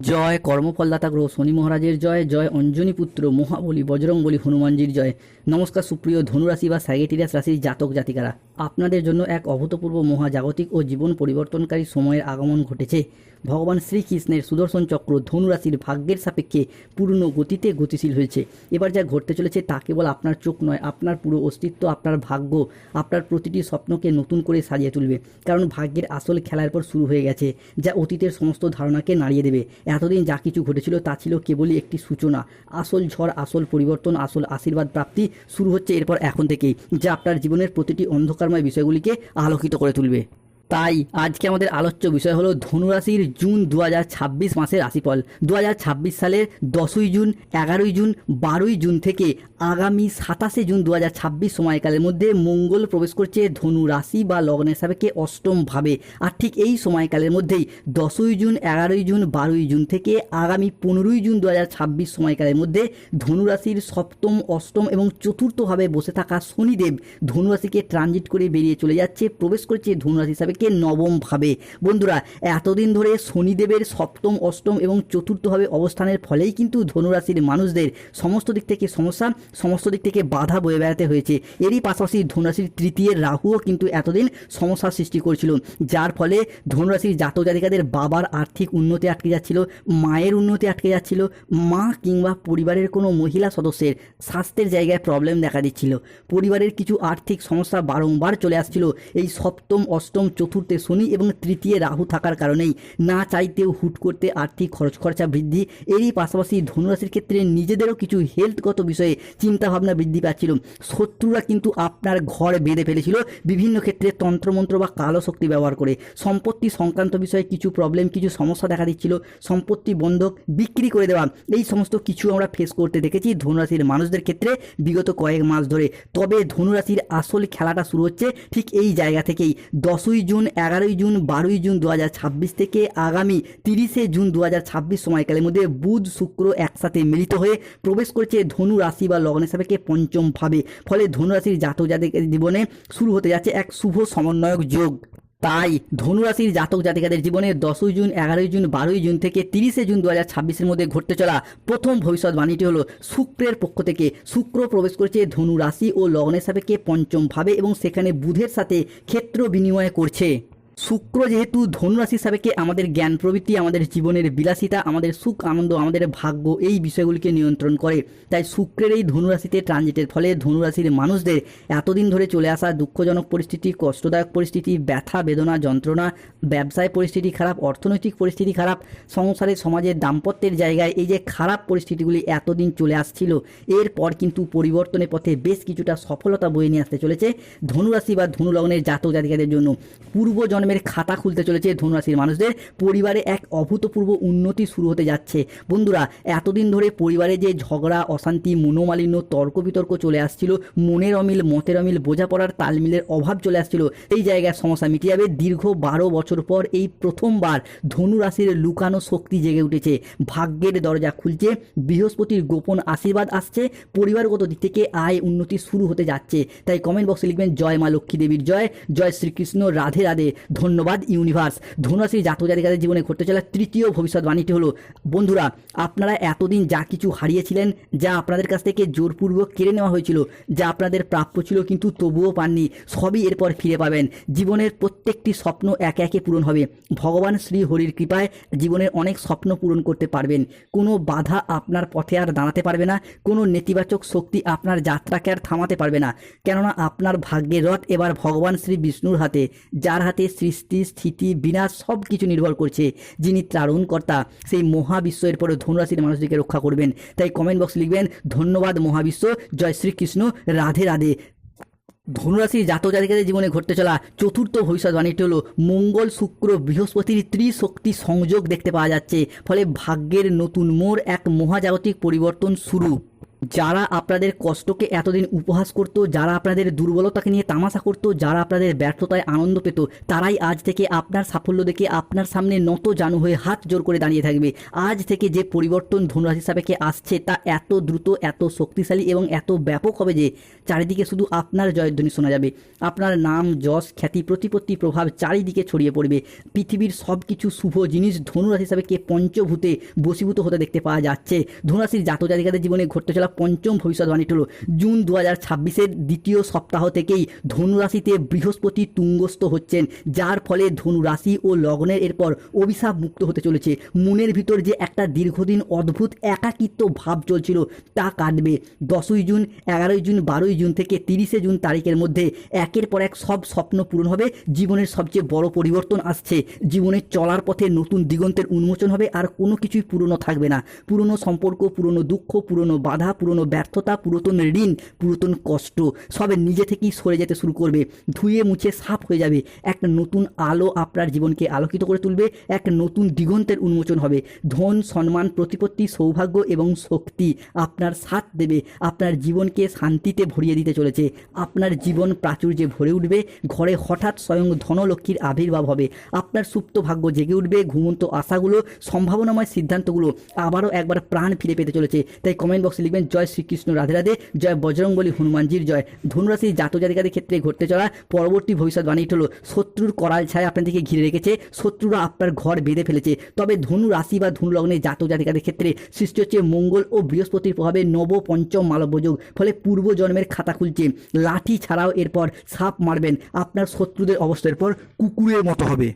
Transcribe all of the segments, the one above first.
জয় কর্মফলদাতা গ্রহ শনি মহারাজের জয়, জয় অঞ্জনী পুত্র মহাবলী বজরংবলী হনুমানজির জয়। নমস্কার সুপ্রিয় ধনুরাশি বা স্যাগিটেরিয়াস রাশির জাতক জাতিকারা, আপনাদের জন্য এক অভূতপূর্ব মহাজাগতিক ও জীবন পরিবর্তনকারী সময়ের আগমন ঘটেছে। ভগবান শ্রীকৃষ্ণের সুদর্শন চক্র ধনুরাশির ভাগ্যের সাপেক্ষে পূর্ণ গতিতে গতিশীল হয়েছে। এবার যা ঘটতে চলেছে তা কেবল আপনার চোখ নয়, আপনার পুরো অস্তিত্ব, আপনার ভাগ্য, আপনার প্রতিটি স্বপ্নকে নতুন করে সাজিয়ে তুলবে। কারণ ভাগ্যের আসল খেলার পর শুরু হয়ে গেছে, যা অতীতের সমস্ত ধারণাকে নাড়িয়ে দেবে। এতদিন যা কিছু ঘটেছিল তা ছিল কেবলই একটি সূচনা। আসল ঝড়, আসল পরিবর্তন, আসল আশীর্বাদ প্রাপ্তি শুরু হচ্ছে এরপর এখন থেকেই, যা আপনার জীবনের প্রতিটি অন্ধকারময় বিষয়গুলিকে আলোকিত করে তুলবে। তাই আজকে আমাদের আলোচ্য বিষয় হলো ধনুরাশির জুন 2026 মাসের রাশিফল। 2026 সালের 10ই জুন, 11ই জুন, 12ই জুন থেকে আগামী 27শে জুন 2026 সময়কালের মধ্যে মঙ্গল প্রবেশ করছে ধনু রাশি বা লগ্নের সাপেক্ষে অষ্টম ভাবে। আর ঠিক এই সময়কালের মধ্যেই 10ই জুন, 11ই জুন, 12ই জুন থেকে আগামী 15ই জুন 2026 সময়কালের মধ্যে ধনুরাশির সপ্তম, অষ্টম এবং চতুর্থভাবে বসে থাকা শনিদেব ধনুরাশিকে ট্রানজিট করে বেরিয়ে চলে যাচ্ছে, প্রবেশ করছে ধনুরাশি হিসাবে নবম ভাবে। বন্ধুরা, এতদিন ধরে শনিদেবের সপ্তম, অষ্টম এবং চতুর্থভাবে অবস্থানের ফলেই কিন্তু ধনুরাশির মানুষদের সমস্ত দিক থেকে সমস্যা, সমস্ত দিক থেকে বাধা বয়ে বেড়াতে হয়েছে। এরই পাশাপাশি ধনুরাশির তৃতীয় রাহুও কিন্তু এতদিন সমস্যার সৃষ্টি করছিল, যার ফলে ধনুরাশির জাতক জাতিকাদের বাবার আর্থিক উন্নতি আটকে যাচ্ছিল, মায়ের উন্নতি আটকে যাচ্ছিল, মা কিংবা পরিবারের কোনো মহিলা সদস্যের স্বাস্থ্যের জায়গায় প্রবলেম দেখা দিচ্ছিল, পরিবারের কিছু আর্থিক সমস্যা বারংবার চলে আসছিল। এই সপ্তম, অষ্টম, চতুর্থে শনি এবং তৃতীয় রাহু থাকার কারণেই না চাইতেও হুট করতে আর্থিক খরচা বৃদ্ধি। এরই পাশাপাশি ধনুরাশির ক্ষেত্রে নিজেদেরও কিছু হেলথগত বিষয়ে চিন্তাভাবনা বৃদ্ধি পাচ্ছিল। শত্রুরা কিন্তু আপনার ঘর বেঁধে ফেলেছিল বিভিন্ন ক্ষেত্রে তন্ত্রমন্ত্র বা কালো শক্তি ব্যবহার করে। সম্পত্তি সংক্রান্ত বিষয়ে কিছু প্রবলেম, কিছু সমস্যা দেখা দিচ্ছিল, সম্পত্তি বন্ধক, বিক্রি করে দেওয়া, এই সমস্ত কিছু আমরা ফেস করতে দেখেছি ধনুরাশির মানুষদের ক্ষেত্রে বিগত কয়েক মাস ধরে। তবে ধনুরাশির আসল খেলাটা শুরু হচ্ছে ঠিক এই জায়গা থেকেই। 10ই জুন, 11ই জুন, 12ই জুন 2026 থেকে আগামী 30শে জুন 2026 সময়কালের মধ্যে বুধ শুক্র একসাথে মিলিত হয়ে প্রবেশ করছে ধনু রাশি বা লগ্নের সাপেক্ষে পঞ্চম ভাবে। ফলে ধনুরাশির জাতক জাতিকাদের জীবনে শুরু হতে যাচ্ছে এক শুভ সমন্বয়ক যোগ। তাই ধনুরাশির জাতক জাতিকাদের জীবনে 10ই জুন, 11ই জুন, 12ই জুন থেকে 30শে জুন 2026-এর মধ্যে ঘটতে চলা প্রথম ভবিষ্যৎবাণীটি হলো শুক্রের পক্ষ থেকে। শুক্র প্রবেশ করেছে ধনু রাশি ও লগ্নের সাপেক্ষে পঞ্চম ভাবে এবং সেখানে বুধের সাথে ক্ষেত্র বিনিময় করছে। শুক্র যেহেতু ধনুরাশির সাপেক্ষে আমাদের জ্ঞান প্রবৃত্তি, আমাদের জীবনের বিলাসিতা, আমাদের সুখ আনন্দ, আমাদের ভাগ্য, এই বিষয়গুলিকে নিয়ন্ত্রণ করে। তাই শুক্রের এই ধনুরাশিতে ট্রানজিটের ফলে ধনুরাশির মানুষদের এতদিন ধরে চলে আসা দুঃখজনক পরিস্থিতি, কষ্টদায়ক পরিস্থিতি, ব্যথা বেদনা যন্ত্রণা, ব্যবসায় পরিস্থিতি খারাপ, অর্থনৈতিক পরিস্থিতি খারাপ, সংসারে সমাজের দাম্পত্যের জায়গায় এই যে খারাপ পরিস্থিতিগুলি এতদিন চলে আসছিল, এরপর কিন্তু পরিবর্তনের পথে বেশ কিছুটা সফলতা বয়ে নিয়ে আসতে চলেছে ধনুরাশি বা ধনু লগ্নের জাতক জাতিকাদের জন্য। পূর্বজন্মের খাতা খুলতে চলেছে ধনুরাশির মানুষদের, পরিবারে এক অভূতপূর্ব উন্নতি শুরু হতে যাচ্ছে। বন্ধুরা, এতদিন ধরে পরিবারে যে ঝগড়া, অশান্তি, মনোমালিন্য, তর্ক বিতর্ক চলে আসছিল, মনের অমিল, মতের অমিল, বোঝাপড়ার তালমিলের অভাব চলে আসছিল, এই জায়গায় সমস্যা মিটে যাবে। দীর্ঘ 12 বছর পর এই প্রথমবার ধনুরাশির লুকানো শক্তি জেগে উঠেছে, ভাগ্যের দরজা খুলছে, বৃহস্পতির গোপন আশীর্বাদ আসছে, পরিবারগত দিক থেকে আয় উন্নতি শুরু হতে যাচ্ছে। তাই কমেন্ট বক্সে লিখবেন জয় মা লক্ষ্মী দেবীর জয়, জয় শ্রীকৃষ্ণ, রাধে রাধে, ধন্যবাদ ইউনিভার্স। ধনুরাশির জাতক জাতিকাদের জীবনে ঘটতে চলা তৃতীয় ভবিষ্যৎবাণীটি হলো, বন্ধুরা, আপনারা এতদিন যা কিছু হারিয়েছিলেন, যা আপনাদের কাছ থেকে জোরপূর্বক কেড়ে নেওয়া হয়েছিল, যা আপনাদের প্রাপ্য ছিল কিন্তু তবুও পাননি, সবই এরপর ফিরে পাবেন। জীবনের প্রত্যেকটি স্বপ্ন একে একে পূরণ হবে। ভগবান শ্রী হরির কৃপায় জীবনের অনেক স্বপ্ন পূরণ করতে পারবেন। কোনো বাধা আপনার পথে আর দাঁড়াতে পারবে না, কোনো নেতিবাচক শক্তি আপনার যাত্রাকে আর থামাতে পারবে না। কেননা আপনার ভাগ্যের রথ এবার ভগবান শ্রী বিষ্ণুর হাতে, যার হাতে সৃষ্টি, স্থিতি, বিনাশ সব কিছু নির্ভর করছে। যিনি ত্রারণকর্তা, সেই মহাবিশ্বের পরে ধনুরাশির মানুষদেরকে রক্ষা করবেন। তাই কমেন্ট বক্স লিখবেন ধন্যবাদ মহাবিশ্ব, জয় শ্রীকৃষ্ণ, রাধে রাধে। ধনুরাশির জাতক জাতিকাদের জীবনে ঘটতে চলা চতুর্থ ভবিষ্যৎবাণীটি হলো মঙ্গল শুক্র বৃহস্পতির ত্রিশক্তি সংযোগ দেখতে পাওয়া যাচ্ছে। ফলে ভাগ্যের নতুন মোড়, এক মহাজাগতিক পরিবর্তন শুরু। যারা আপনাদের কষ্টকে এতদিন উপহাস করতো, যারা আপনাদের দুর্বলতাকে নিয়ে তামাশা করতো, যারা আপনাদের ব্যর্থতায় আনন্দ পেত, তারাই আজ থেকে আপনার সাফল্য দেখে আপনার সামনে নত জানু হয়ে হাত জোর করে দাঁড়িয়ে থাকবে। আজ থেকে যে পরিবর্তন ধনুরাশি সাপেক্ষে আসছে তা এত দ্রুত, এত শক্তিশালী এবং এত ব্যাপক হবে যে চারিদিকে শুধু আপনার জয়ধ্বনি শোনা যাবে। আপনার নাম, যশ, খ্যাতি, প্রতিপত্তি, প্রভাব চারিদিকে ছড়িয়ে পড়বে। পৃথিবীর সব কিছু শুভ জিনিস ধনুরাশি সাপেক্ষে পঞ্চভূতে বশীভূত হতে দেখতে পাওয়া যাচ্ছে। ধনুরাশির জাতক জাতিকাদের জীবনে ঘটতে চলা পঞ্চম ভবিষ্যৎবাণীটি হলো জুন 2026-এর দ্বিতীয় সপ্তাহ থেকেই ধনুরাশিতে বৃহস্পতি তুঙ্গস্থ হচ্ছেন, যার ফলে ধনুরাশি ও লগ্নের এরপর অভিশাপ মুক্ত হতে চলেছে। মনের ভিতর যে একটা দীর্ঘদিন অদ্ভুত একাকিত্ব ভাব চলছিল তা কাটবে। 10ই জুন, 11ই জুন, 12ই জুন থেকে 30শে জুন তারিখের মধ্যে একের পর এক সব স্বপ্ন পূরণ হবে। জীবনের সবচেয়ে বড় পরিবর্তন আসছে। জীবনের চলার পথে নতুন দিগন্তের উন্মোচন হবে, আর কোনো কিছুই পুরনো থাকবে না। পুরনো সম্পর্ক, পুরনো দুঃখ, পুরনো বাধা, পুরনো ব্যর্থতা, পুরাতন ঋণ, পুরাতন কষ্ট সব নিজে থেকেই সরে যেতে শুরু করবে। ধুয়ে মুছে সাফ হয়ে যাবে। একটা নতুন আলো আপনার জীবনকে আলোকিত করে তুলবে। এক নতুন দিগন্তের উন্মোচন হবে। ধন, সম্মান, প্রতিপত্তি, সৌভাগ্য এবং শক্তি আপনার সাথ দেবে। আপনার জীবনকে শান্তিতে ভরিয়ে দিতে চলেছে। আপনার জীবন প্রাচুর্যে ভরে উঠবে। ঘরে হঠাৎ স্বয়ং ধনলক্ষ্মীর আবির্ভাব হবে। আপনার সুপ্ত ভাগ্য জেগে উঠবে। ঘুমন্ত আশাগুলো, সম্ভাবনাময় সিদ্ধান্তগুলো আবারও একবার প্রাণ ফিরে পেতে চলেছে। তাই কমেন্ট বক্সে লিখবেন জয় শ্রীকৃষ্ণ, রাধে রাধে, জয় বজরংবলী, হনুমানজির জয়। ধনুরাশির জাতক জাতিকাদের ক্ষেত্রে ঘটতে চলা পরবর্তী ভবিষ্যৎবাণীটি হলো শত্রুর করাল ছায়া আপনাদেরকে ঘিরে রেখেছে। শত্রুরা আপনার ঘর বেঁধে ফেলেছে। তবে ধনু রাশি বা ধনু লগ্নের জাতক জাতিকাদের ক্ষেত্রে সৃষ্টি হচ্ছে মঙ্গল ও বৃহস্পতির প্রভাবে নব পঞ্চম মালব্য যোগ। ফলে পূর্ব জন্মের খাতা খুলছে। লাঠি ছাড়াও এরপর সাপ মারবেন। আপনার শত্রুদের অবস্থা এরপর কুকুরের মতো হবে।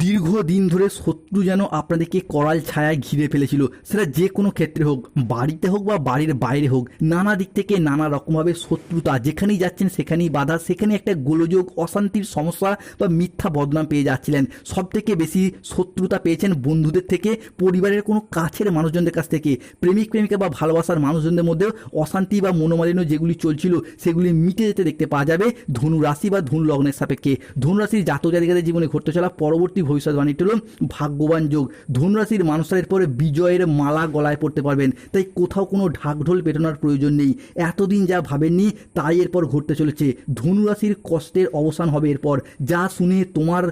দীর্ঘদিন ধরে শত্রু যেন আপনাদেরকে করাল ছায়ায় ঘিরে ফেলেছিল, সেটা যে কোনো ক্ষেত্রে হোক, বাড়িতে হোক বা বাড়ির বাইরে হোক, নানা দিক থেকে নানা রকমভাবে শত্রুতা। যেখানেই যাচ্ছেন সেখানেই বাধা, সেখানে একটা গোলযোগ, অশান্তির সমস্যা বা মিথ্যা বদনাম পেয়ে যাচ্ছিলেন। সব থেকে বেশি শত্রুতা পেয়েছেন বন্ধুদের থেকে, পরিবারের কোনো কাছের মানুষজনদের কাছ থেকে। প্রেমিক প্রেমিকা বা ভালোবাসার মানুষজনদের মধ্যেও অশান্তি বা মনোমালিন্য যেগুলি চলছিল সেগুলি মিটে যেতে দেখতে পাওয়া যাবে ধনু রাশি বা ধনু লগ্নের সাপেক্ষে। ধনুরাশির জাতক জাতিকাদের জীবনে ঘটতে চলা পরবর্তী ভবিষ্যৎবাণীটি হল ভাগ্যবান যোগ। ধনুরাশির মানুষের পরে বিজয়ের মালা গলায় পড়তে পারবেন। তাই কোথাও কোনো ঢাকঢোল পেটানোর প্রয়োজন নেই। এতদিন যা ভাবেননি তাই এরপর ঘটতে চলেছে। ধনুরাশির কষ্টের অবসান হবে এরপর। যা শুনে তোমার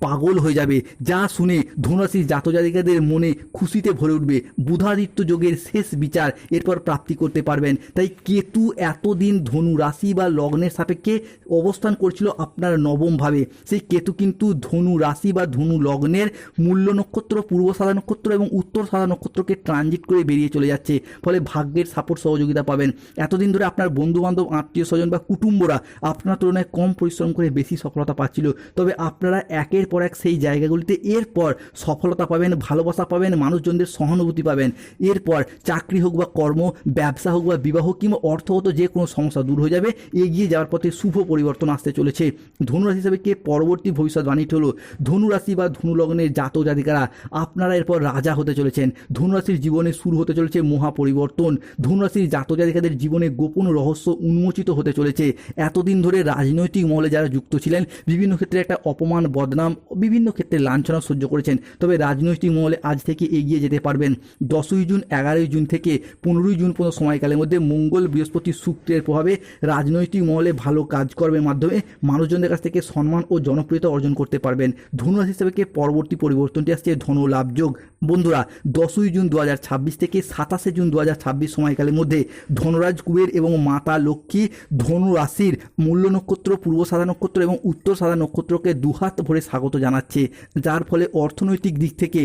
পাগল হয়ে যাবে, যা শুনে ধনুরাশির জাতক জাতিকাদের মনে খুশিতে ভরে উঠবে। বুধাদিত্য যোগের শেষ বিচার এরপর প্রাপ্তি করতে পারবেন। তাই কেতু এতদিন ধনু রাশি বা লগ্নের সাপেক্ষে অবস্থান করছিল আপনার নবম ভাবে। সেই কেতু কিন্তু ধনু রাশি বা ধনু লগ্নের মূল্য নক্ষত্র, পূর্ব সাদা নক্ষত্র এবং উত্তর সাদা নক্ষত্রকে ট্রানজিট করে বেরিয়ে চলে যাচ্ছে। ফলে ভাগ্যের সাপোর্ট সহযোগিতা পাবেন। এতদিন ধরে আপনার বন্ধুবান্ধব, আত্মীয় স্বজন বা কুটুম্বরা আপনার তুলনায় কম পরিশ্রম করে বেশি সফলতা পাচ্ছিল। তবে আপনারা একের পর এক সেই জায়গাগুলিতে এরপর সফলতা পাবেন, ভালোবাসা পাবেন, মানুষজনদের সহানুভূতি পাবেন। এরপর চাকরি হোক বা কর্ম, ব্যবসা হোক বা বিবাহ কিংবা অর্থগত যে কোনো সমস্যা দূর হয়ে যাবে। এগিয়ে যাওয়ার পথে শুভ পরিবর্তন আসতে চলেছে। ধনুরাশি হিসাবে কে পরবর্তী ভবিষ্যৎবাণীটি হলো ধনুরাশি বা ধনু লগ্নের জাতক জাতিকারা আপনারা এরপর রাজা হতে চলেছেন। ধনুরাশির জীবনে শুরু হতে চলেছে মহা পরিবর্তন। ধনুরাশির জাতক জাতিকাদের জীবনে গোপন রহস্য উন্মোচিত হতে চলেছে। এতদিন ধরে রাজনৈতিক মহলে যারা যুক্ত ছিলেন, বিভিন্ন ক্ষেত্রে একটা অপমান, বদনাম, বিভিন্ন ক্ষেত্রে লাঞ্ছনা সহ্য করেছেন। তবে রাজনৈতিক মহলে আজ থেকে এগিয়ে যেতে পারবেন। 10ই জুন, 11ই জুন থেকে 15ই জুন পর্যন্ত সময়কালের মধ্যে মঙ্গল, বৃহস্পতি, শুক্রের প্রভাবে রাজনৈতিক মহলে ভালো কাজকর্মের মাধ্যমে মানুষজনদের কাছ থেকে সম্মান ও জনপ্রিয়তা অর্জন করতে পারবেন। ধনুরাশি হিসেবে পরবর্তী পরিবর্তনটি আসছে ধনু লাভ যোগ। বন্ধুরা, 10ই জুন 2026 থেকে 27শে জুন 2026 সময়কালের মধ্যে ধনরাজ কুবের এবং মাতা লক্ষ্মী ধনু রাশির মূল্য নক্ষত্র, পূর্ব সাদা নক্ষত্র এবং উত্তর সাদা নক্ষত্রকে দুহাত ভরে স্বাগত জানাচ্ছে। যার ফলে অর্থনৈতিক দিক থেকে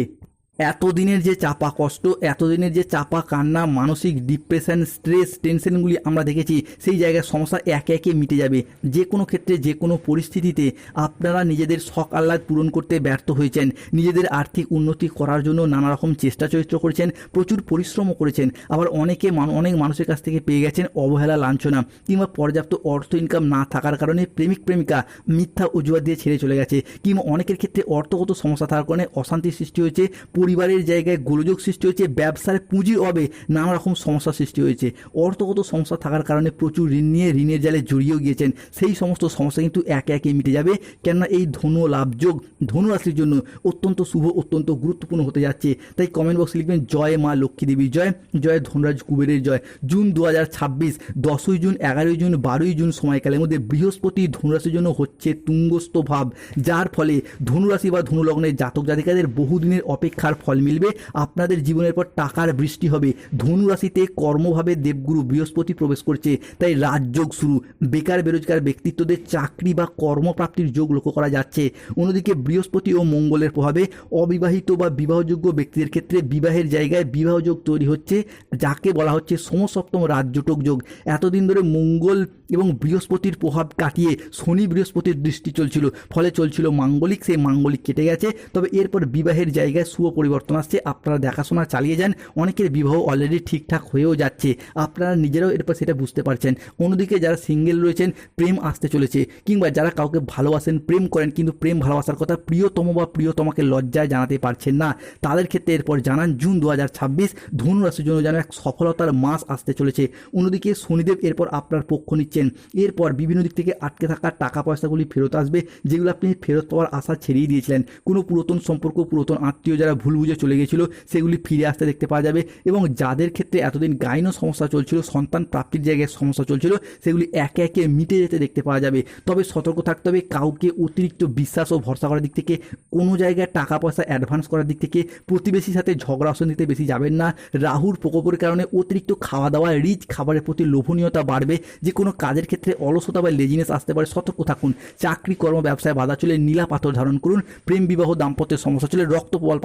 এতদিনের যে চাপা কষ্ট, এতদিনের যে চাপা কান্না, মানসিক ডিপ্রেশন, স্ট্রেস, টেনশনগুলি আমরা দেখেছি, সেই জায়গায় সমস্যা একে একে মিটে যাবে। যে কোনো ক্ষেত্রে, যে কোনো পরিস্থিতিতে আপনারা নিজেদের শখ আহ্লাদ পূরণ করতে ব্যর্থ হয়েছেন, নিজেদের আর্থিক উন্নতি করার জন্য নানা রকম চেষ্টা চরিত্র করেছেন, প্রচুর পরিশ্রমও করেছেন। আবার অনেক মানুষের কাছ থেকে পেয়ে গেছেন অবহেলা, লাঞ্ছনা কিংবা পর্যাপ্ত অর্থ ইনকাম না থাকার কারণে প্রেমিক প্রেমিকা মিথ্যা অজুহাত দিয়ে ছেড়ে চলে গেছে, কিংবা অনেকের ক্ষেত্রে অর্থগত সমস্যা থাকার কারণে অশান্তির সৃষ্টি হয়েছে। পরিবারের জায়গায় গোলযোগ সৃষ্টি হয়েছে, ব্যবসার পুঁজির অভাবে নানা রকম সমস্যার সৃষ্টি হয়েছে, অর্থগত সমস্যা থাকার কারণে প্রচুর ঋণ নিয়ে ঋণের জালে জড়িয়েও গিয়েছেন। সেই সমস্ত সমস্যা কিন্তু একে একে মিটে যাবে, কেননা এই ধনু লাভযোগ ধনু রাশির জন্য অত্যন্ত শুভ, অত্যন্ত গুরুত্বপূর্ণ হতে যাচ্ছে। তাই কমেন্ট বক্সে লিখবেন জয় মা লক্ষ্মী দেবীর জয়, জয় ধনরাজ কুবেরের জয়। জুন 2026 10ই জুন, 11ই জুন, 12ই জুন সময়কালের মধ্যে বৃহস্পতি ধনুরাশির জন্য হচ্ছে তুঙ্গস্থ ভাব, যার ফলে ধনুরাশি বা ধনু লগ্নের জাতক জাতিকাদের বহুদিনের অপেক্ষার ফল মিলবে। আপনাদের জীবনের পর টাকার বৃষ্টি হবে। ধনুরাশিতে কর্মভাবে দেবগুরু বৃহস্পতি প্রবেশ করছে, তাই রাজযোগ শুরু। বেকার বেরোজগার ব্যক্তিত্বদের চাকরি বা কর্মপ্রাপ্তির যোগ লক্ষ্য করা যাচ্ছে। অন্যদিকে বৃহস্পতি ও মঙ্গলের প্রভাবে অবিবাহিত বা বিবাহযোগ্য ব্যক্তিদের ক্ষেত্রে বিবাহের জায়গায় বিবাহযোগ তৈরি হচ্ছে, যাকে বলা হচ্ছে সমসপ্তম রাজযোটক যোগ। এতদিন ধরে মঙ্গল এবং বৃহস্পতির প্রভাব কাটিয়ে শনি বৃহস্পতির দৃষ্টি চলছিল, ফলে চলছিল মাঙ্গলিক, সেই মাঙ্গলিক কেটে গেছে। তবে এরপর বিবাহের জায়গায় শুভ পরিবর্তন আসছে। আপনারা দেখাশোনা চালিয়ে যান, অনেকের বিবাহ অলরেডি ঠিকঠাক হয়েও যাচ্ছে, আপনারা নিজেরাও এরপর সেটা বুঝতে পারছেন। অন্যদিকে যারা সিঙ্গেল রয়েছেন, প্রেম আসতে চলেছে, কিংবা যারা কাউকে ভালোবাসেন, প্রেম করেন, কিন্তু প্রেম ভালোবাসার কথা প্রিয়তম বা প্রিয়তমাকে লজ্জায় জানাতে পারছেন না, তাদের ক্ষেত্রে এরপর জানান জুন 2026 ধনু রাশির জন্য যেন এক সফলতার মাস আসতে চলেছে। অন্যদিকে শনিদেব এরপর আপনার পক্ষ নিচ্ছেন। এরপর বিভিন্ন দিক থেকে আটকে থাকা টাকা পয়সাগুলি ফেরত আসবে, যেগুলো আপনি ফেরত পাওয়ার আশা ছেড়েই দিয়েছিলেন। কোনো পুরাতন সম্পর্ক, পুরাতন আত্মীয় যারা ভুল বুঝে চলে গেছিল, সেগুলি ফিরে আসতে দেখতে পাওয়া যাবে। এবং যাদের ক্ষেত্রে এতদিন গাইনো সমস্যা চলছিল, সন্তান প্রাপ্তির জায়গায় সমস্যা চলছিল, সেগুলি একে একে মিটে যেতে দেখতে পাওয়া যাবে। তবে সতর্ক থাকতে হবে, কাউকে অতিরিক্ত বিশ্বাস ও ভরসা করার দিক থেকে, কোনো জায়গায় টাকা পয়সা অ্যাডভান্স করার দিক থেকে, প্রতিবেশীর সাথে ঝগড়া অশান্তিতে বেশি যাবেন না। রাহুর প্রকোপের কারণে অতিরিক্ত খাওয়া দাওয়া, রিচ খাবারের প্রতি লোভনীয়তা বাড়বে, যে কোনো কাজের ক্ষেত্রে অলসতা বা লেজিনেস আসতে পারে, সতর্ক থাকুন। চাকরি কর্ম ব্যবসায় বাধা চলে নীলা পাথর ধারণ করুন। প্রেম বিবাহ দাম্পত্যের সমস্যা চলে রক্ত প্রবাল